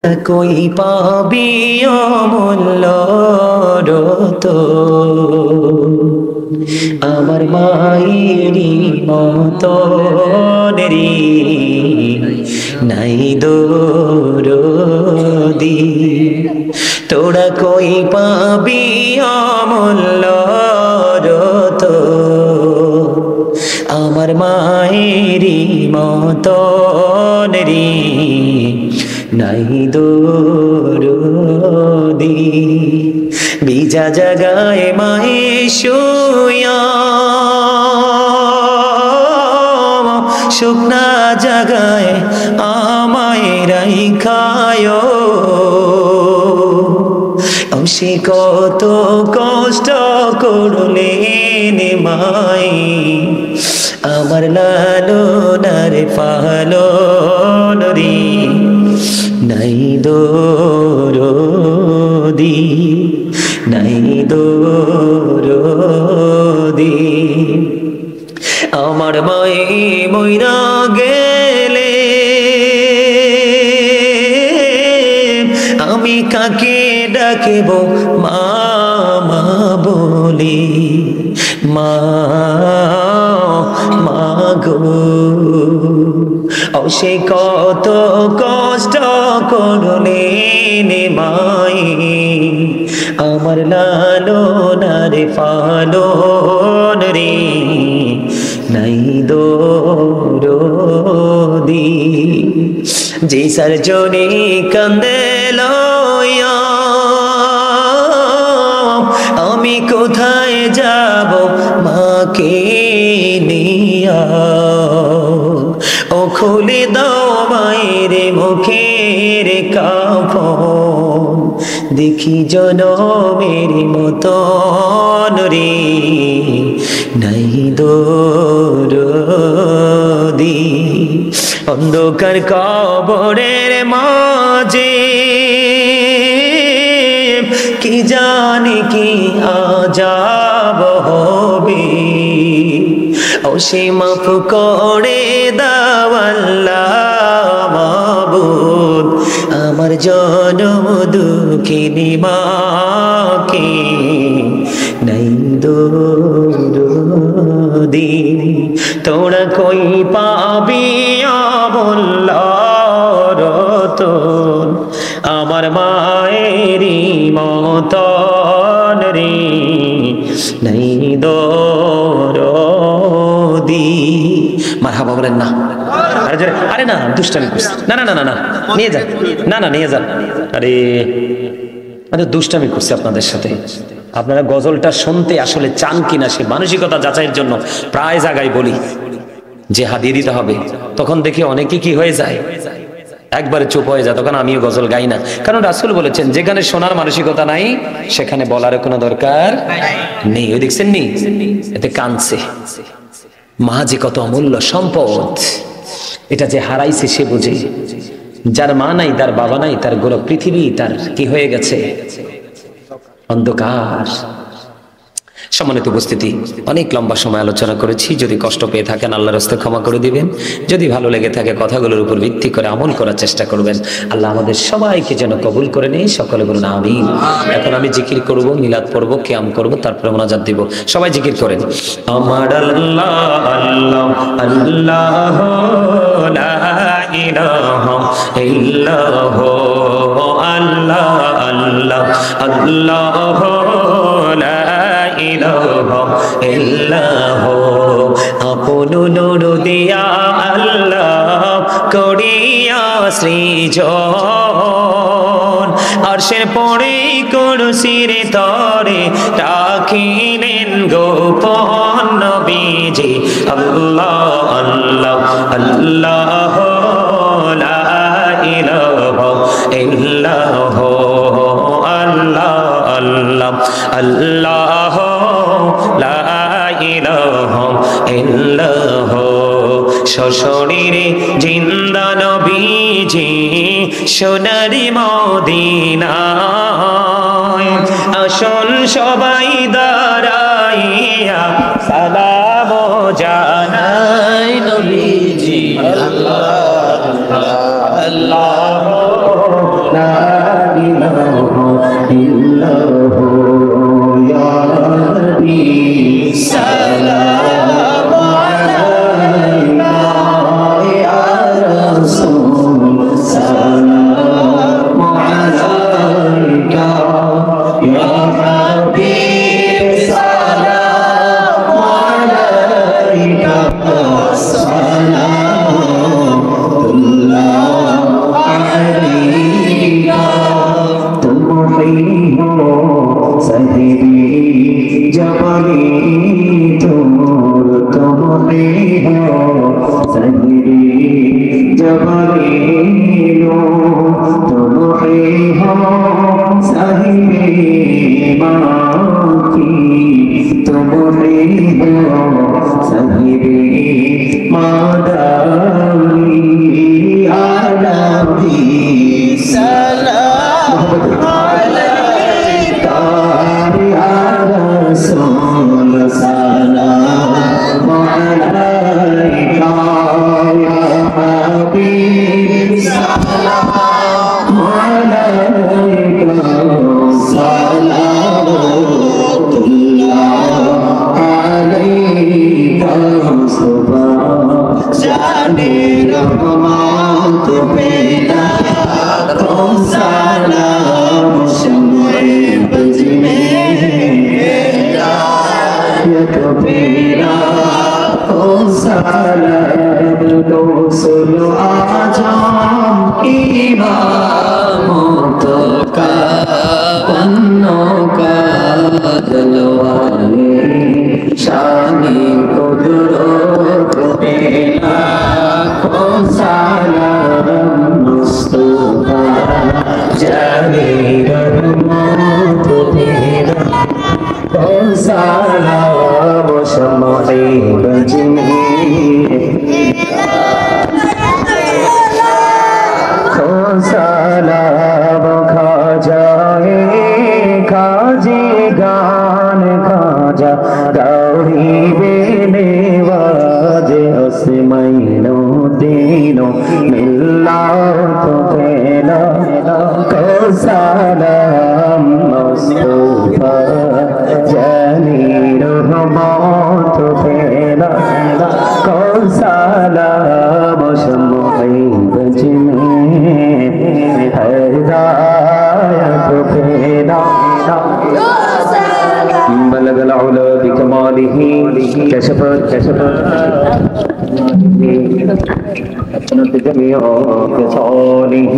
কই পাবি অমূল্য রত আমার মায়েরই মতো রে নাই দরদি তোরা কই পাবি অমূল্য রত আমার মায়েরই মতো রে নাই দরদি বিজা জাগায় মায়ে শুয়া শুকনা জাগায় আমায় রাইখায় সে কত কষ্ট করলেন মাই আমার লালনার পালন রে নাই দরদি নাই দরদি আমার মায়ে মইরা গেলে আমি কাকে ডাকিব মা বলি মা গো সে কত কষ্ট করলেন মাই আমার লালনার পালন রে নাই দরদি যে সার জনে কান্দে লয়া আমি কোথায় যাব মাকে নিয়া ও খুলে দাও মায়ের মুখের কাফন দেখি জনমের মতন রে নাই দরদি অন্ধকার কবরের মাঝে কি জানি কি আজাব হবে ও সে মাফ করে দাও আল্লাহ মাবুদ আমার জনম দুঃখিনী মাকে নাই দরদি তোরা কই পাবি অমূল্য রতন আমার মায়েরই মতন রে নাই দরদি মারহাবা বলেন না আরে না দুষ্টামি করছি না না না না না নিয়ে যান না না নিয়ে যান আরে আরে দুষ্টামি করছি আপনাদের সাথে আপনারা গজলটা শুনতে আসলে চান কিনা সে মানসিকতা যাচাইয়ের জন্য প্রায় জায়গায় বলি যে হাদিয়ে দিতে হবে তখন দেখি অনেকে কি হয়ে যায় একবারে চুপ হয়ে যায় তখন আমিও গজল গাই না কারণ রাসূল বলেছেন যেখানে শোনার মানসিকতা নাই সেখানে বলার কোনো দরকার নেই ওই দেখছেন নি এতে কাঁদছে মা যে কত অমূল্য সম্পদ এটা যে হারাইছে সে বুঝে যার মা নাই তার বাবা নাই তার গোটা পৃথিবী তার কি হয়ে গেছে অন্ধকার সম্মানিত উপস্থিতি অনেক লম্বা সময় আলোচনা করেছি যদি কষ্ট পেয়ে থাকেন আল্লাহর রাস্তায় ক্ষমা করে দিবেন যদি ভালো লেগে থাকে কথাগুলোর উপর ভিত্তি করে আমল করার চেষ্টা করবেন আল্লাহ আমাদের সবাইকে যেন কবুল করে নেই সকলে বলুন আমিন এখন আমি জিকির করব মিলাদ পড়ব কিয়াম করব তারপরে মোনাজাত দিব সবাই জিকির করেন আমার আল্লাহ আল্লাহ আল্লাহ লা ইলাহা ইল্লাল্লাহ আল্লাহ আল্লাহ আল্লাহ লা ইলাহা ইল্লাল্লাহ আপন নূর দিয়া আল্লাহ করিয়া সৃজন আরশের পরে কুরসির তরে রাখিলেন গোপন নবীজি আল্লাহ আল্লাহ আল্লাহ লা ইলাহা ইল্লাল্লাহ আল্লাহ আল্লাহ আল্লাহ লা ইলাহা ইল্লাল্লাহ সশরীরে জিন্দা নবীজি সোনার মদিনায় আসুন সবাই দাঁড়াইয়া সালাম জানাই নবীজি আল্লাহ আল্লাহ লা ইলাহা ইল্লাল্লাহু ইয়া নবী সালাম আলাইকা ইয়া রাসূল সালাম আলাইকা ইয়া হাবিব সালাম আলাইকা جميع خصاله